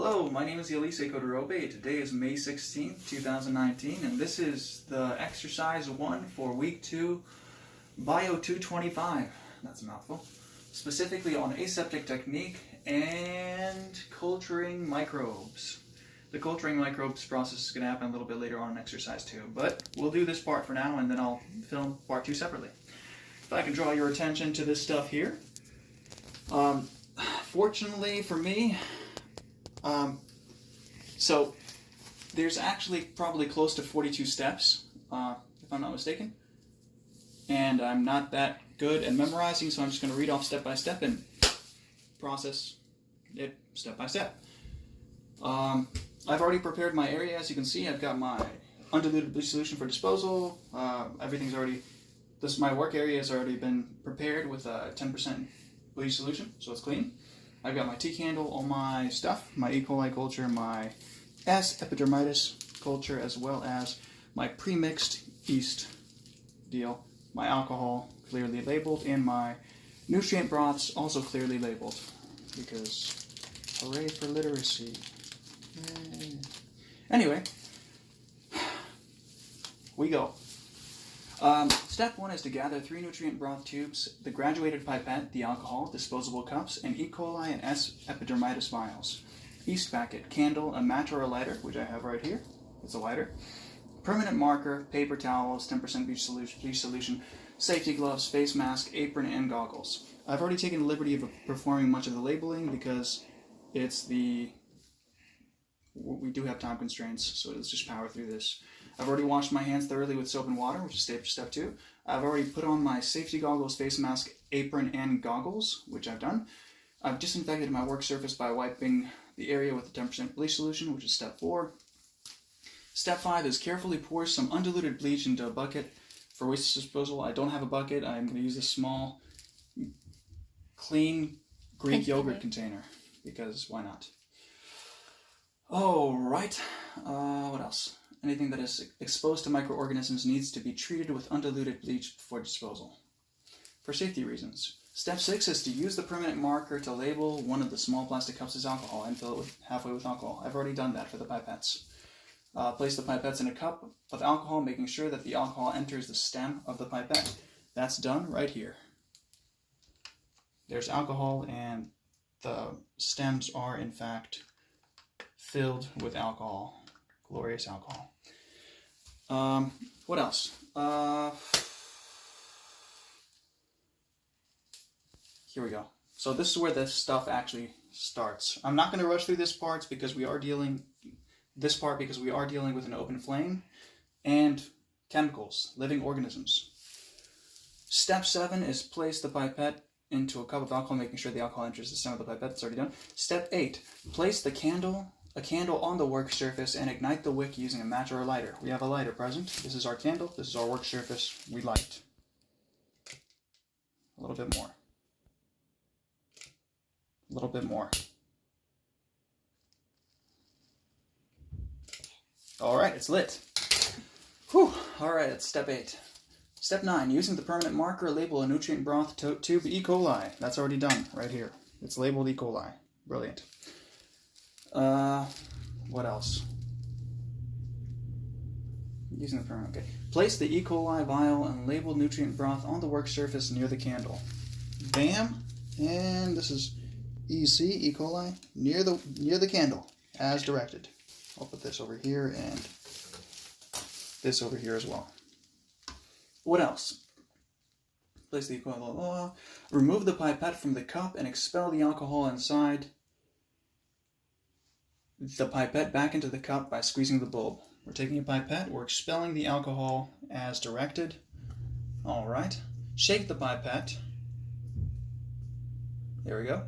Hello, my name is Elise Kodorobe. Today is May 16th, 2019, and this is the exercise 1 for week 2, Bio 225. That's a mouthful. Specifically on aseptic technique and culturing microbes. The culturing microbes process is going to happen a little bit later on in exercise 2, but we'll do this part for now and then I'll film part 2 separately. If I can draw your attention to this stuff here. Fortunately for me, so there's actually probably close to 42 steps, if I'm not mistaken. And I'm not that good at memorizing, so I'm just going to read off step by step and process it step by step. I've already prepared my area. As you can see, I've got my undiluted bleach solution for disposal. Everything's already, my work area has already been prepared with a 10% bleach solution, so it's clean. I've got my tea candle, all my stuff, my E. coli culture, my S. epidermidis culture, as well as my pre-mixed yeast deal, my alcohol clearly labeled, and my nutrient broths also clearly labeled, because hooray for literacy. Yay. Anyway, we go. Step 1 is to gather 3 nutrient broth tubes, the graduated pipette, the alcohol, disposable cups, and E. coli and S. epidermidis vials. Yeast packet, candle, a match or a lighter, which I have right here. It's a lighter. Permanent marker, paper towels, 10% bleach solution, safety gloves, face mask, apron, and goggles. I've already taken the liberty of performing much of the labeling because we do have time constraints, so let's just power through this. I've already washed my hands thoroughly with soap and water, which is step 2. I've already put on my safety goggles, face mask, apron, and goggles, which I've done. I've disinfected my work surface by wiping the area with the 10% bleach solution, which is step 4. Step 5 is carefully pour some undiluted bleach into a bucket for waste disposal. I don't have a bucket. I'm going to use this small, clean Greek yogurt container, because why not? Alright, what else? Anything that is exposed to microorganisms needs to be treated with undiluted bleach before disposal, for safety reasons. Step 6 is to use the permanent marker to label one of the small plastic cups as alcohol and fill it halfway with alcohol. I've already done that for the pipettes. Place the pipettes in a cup of alcohol, making sure that the alcohol enters the stem of the pipette. That's done right here. There's alcohol, and the stems are, in fact, filled with alcohol. Glorious alcohol. What else? Here we go. So this is where this stuff actually starts. I'm not going to rush through this part because we are dealing with an open flame and chemicals, living organisms. Step 7 is place the pipette into a cup of alcohol, making sure the alcohol enters the stem of the pipette. It's already done. Step 8, place a candle on the work surface and ignite the wick using a match or a lighter. We have a lighter present. This is our candle. This is our work surface. We light. A little bit more. A little bit more. Alright, it's lit. Whew. Alright, it's step 8. Step 9, using the permanent marker, label a nutrient broth tube E. coli. That's already done, right here. It's labeled E. coli. Brilliant. What else? Using the permanent, okay. Place the E. coli vial and label nutrient broth on the work surface near the candle. Bam! And this is EC, E. coli, near the candle, as directed. I'll put this over here and this over here as well. What else? Place the E. coli, remove the pipette from the cup and expel the alcohol inside the pipette back into the cup by squeezing the bulb. We're taking a pipette, we're expelling the alcohol as directed. Alright. Shake the pipette. There we go.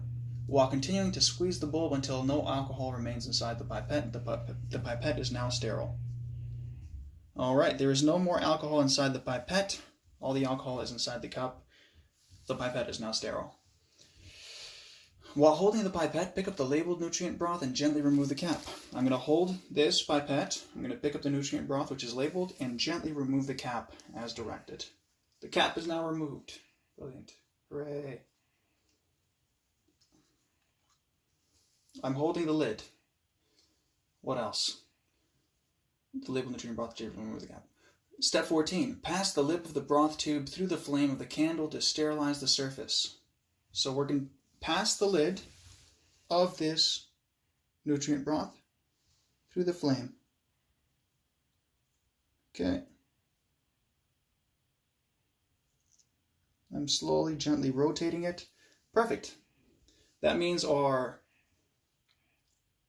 While continuing to squeeze the bulb until no alcohol remains inside the pipette. The pipette is now sterile. Alright, there is no more alcohol inside the pipette. All the alcohol is inside the cup. The pipette is now sterile. While holding the pipette, pick up the labeled nutrient broth and gently remove the cap. I'm going to hold this pipette, I'm going to pick up the nutrient broth which is labeled, and gently remove the cap as directed. The cap is now removed. Brilliant. Hooray. I'm holding the lid. What else? The label nutrient broth tube, remove the cap. Step 14. Pass the lip of the broth tube through the flame of the candle to sterilize the surface. So we're going to pass the lid of this nutrient broth through the flame. Okay. I'm slowly, gently rotating it. Perfect. That means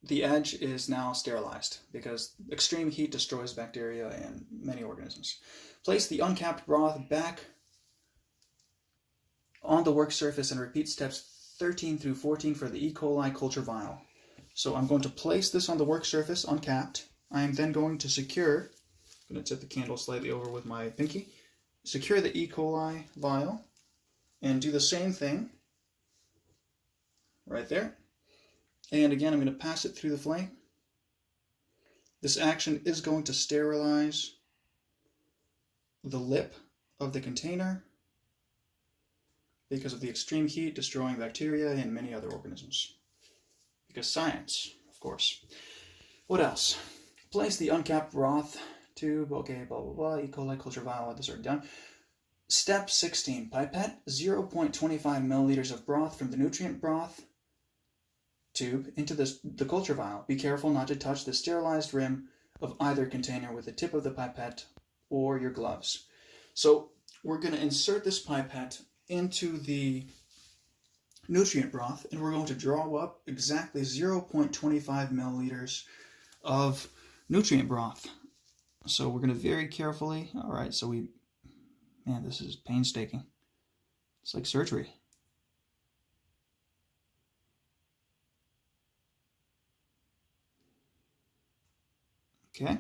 the edge is now sterilized because extreme heat destroys bacteria and many organisms. Place the uncapped broth back on the work surface and repeat steps 13 through 14 for the E. coli culture vial. So I'm going to place this on the work surface uncapped. I am then going to secure, I'm going to tip the candle slightly over with my pinky, secure the E. coli vial and do the same thing right there. And again, I'm going to pass it through the flame. This action is going to sterilize the lip of the container because of the extreme heat destroying bacteria and many other organisms. Because science, of course. What else? Place the uncapped broth tube, okay, blah, blah, blah, E. coli culture vial, this already done. Step 16, pipette 0.25 milliliters of broth from the nutrient broth tube into the culture vial. Be careful not to touch the sterilized rim of either container with the tip of the pipette or your gloves. So we're going to insert this pipette into the nutrient broth and we're going to draw up exactly 0.25 milliliters of nutrient broth. So we're going to very carefully, all right, so man, this is painstaking. It's like surgery. Okay.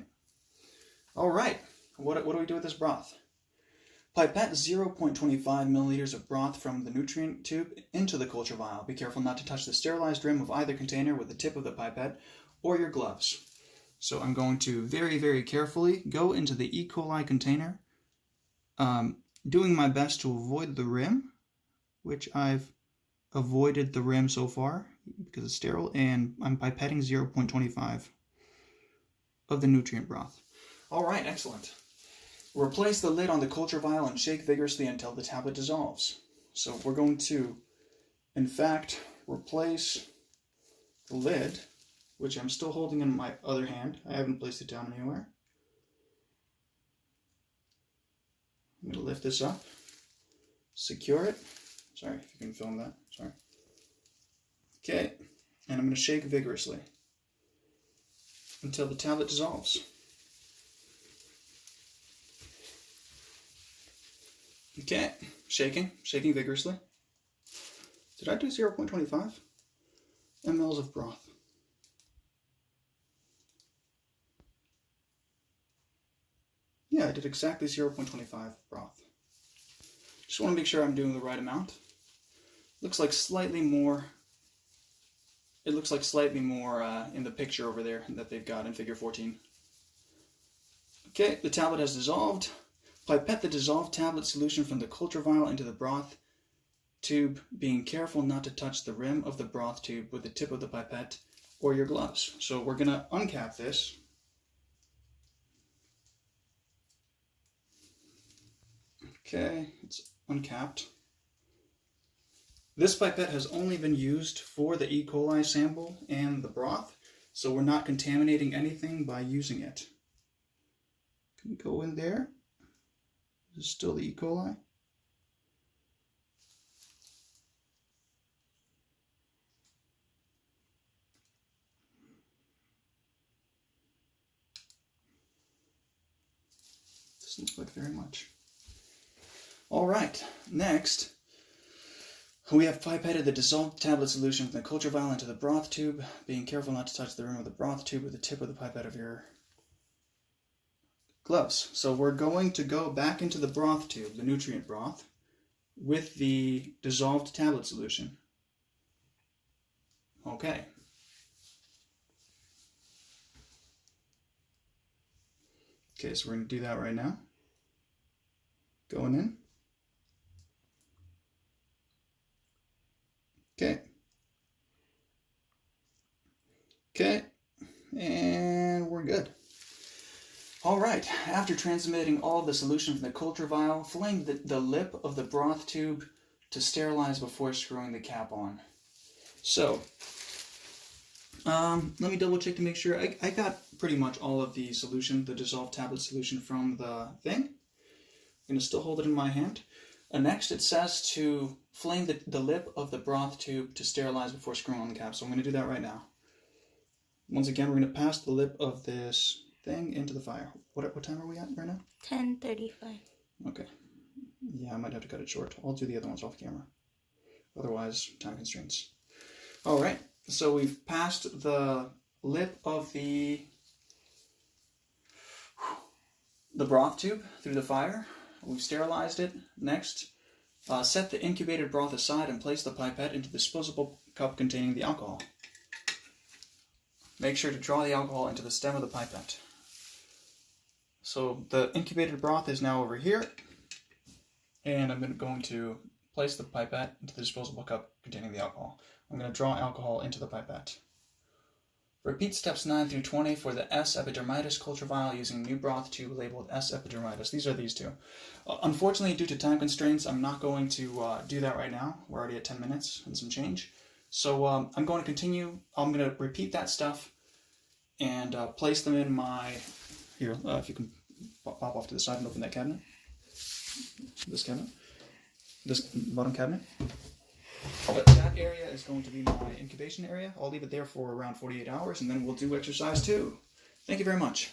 All right. What do we do with this broth? Pipette 0.25 milliliters of broth from the nutrient tube into the culture vial. Be careful not to touch the sterilized rim of either container with the tip of the pipette or your gloves. So I'm going to very, very carefully go into the E. coli container, doing my best to avoid the rim, which I've avoided the rim so far because it's sterile, and I'm pipetting 0.25 of the nutrient broth. All right, excellent. Replace the lid on the culture vial and shake vigorously until the tablet dissolves. So we're going to, in fact, replace the lid, which I'm still holding in my other hand. I haven't placed it down anywhere. I'm going to lift this up, secure it. Sorry if you can film that. Sorry. Okay, and I'm going to shake vigorously until the tablet dissolves. Okay, shaking vigorously. Did I do 0.25 mLs of broth? Yeah, I did exactly 0.25 broth. Just want to make sure I'm doing the right amount. Looks like slightly more. It looks like slightly more in the picture over there that they've got in figure 14. Okay, the tablet has dissolved. Pipette the dissolved tablet solution from the culture vial into the broth tube, being careful not to touch the rim of the broth tube with the tip of the pipette or your gloves. So we're going to uncap this. Okay, it's uncapped. This pipette has only been used for the E. coli sample and the broth, so we're not contaminating anything by using it. Can go in there. This is still the E. coli. Doesn't look like very much. All right, next, we have pipetted the dissolved tablet solution from the culture vial into the broth tube, being careful not to touch the rim of the broth tube with the tip of the pipette of your gloves. So we're going to go back into the broth tube, the nutrient broth, with the dissolved tablet solution. Okay. Okay, so we're going to do that right now. Going in. Okay. Okay, And we're good. All right, after transmitting all of the solution from the culture vial, flame the lip of the broth tube to sterilize before screwing the cap on. So, let me double check to make sure. I got pretty much all of the solution, the dissolved tablet solution from the thing. I'm going to still hold it in my hand. Next, it says to flame the lip of the broth tube to sterilize before screwing on the cap. So I'm going to do that right now. Once again, we're going to pass the lip of this thing into the fire. What time are we at right now? 10:35. Okay. Yeah, I might have to cut it short. I'll do the other ones off camera. Otherwise, time constraints. All right. So we've passed the lip of the broth tube through the fire. We've sterilized it. Next, set the incubated broth aside and place the pipette into the disposable cup containing the alcohol. Make sure to draw the alcohol into the stem of the pipette. So the incubated broth is now over here, and I'm going to place the pipette into the disposable cup containing the alcohol. I'm going to draw alcohol into the pipette. Repeat steps 9 through 20 for the S. epidermidis culture vial using new broth tube labeled S. epidermidis. These are these two. Unfortunately, due to time constraints, I'm not going to do that right now. We're already at 10 minutes and some change. So I'm going to continue. I'm going to repeat that stuff and place them in my... Here, if you can pop off to the side and open that cabinet. This cabinet. This bottom cabinet. But that area is going to be my incubation area. I'll leave it there for around 48 hours, and then we'll do exercise 2. Thank you very much.